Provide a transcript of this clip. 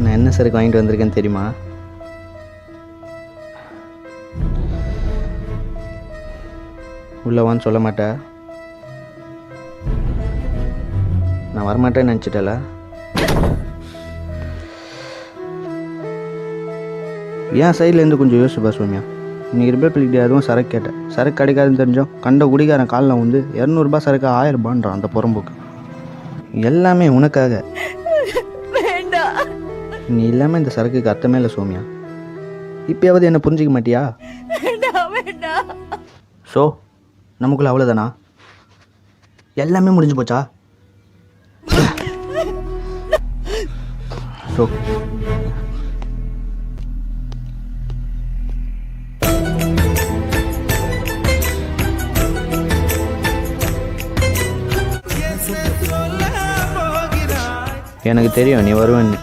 நான் என்ன சரக்கு வாங்கிட்டு வந்திருக்கேன்னு தெரியுமா? உள்ளவான்னு சொல்ல மாட்டேன். நான் வரமாட்டேன்னு நினச்சிட்டல. ஏன் சைட்லேருந்து கொஞ்சம் யோசிச்சுப்பா சோமியா. இன்றைக்கி ரிப்பப்ளிக் டே அதுவும் சரக்கு கேட்டேன். சரக்கு கிடைக்காதுன்னு தெரிஞ்சோம் கண்ட குடிக்காரன் காலில் வந்து 200 சரக்கு 1000 ரூபான்றான் அந்த புறம்போக்கு. எல்லாமே உனக்காக. நீ இல்லாமல் இந்த சரக்குக்கு அர்த்தமே இல்லை சோமியா. இப்பயாவது என்ன புரிஞ்சிக்க மாட்டியா? ஸோ நமக்குள்ள அவ்வளோதானா? எல்லாமே முடிஞ்சு போச்சா? ஸோ எனக்கு தெரியும் நீ வருவேன்னு.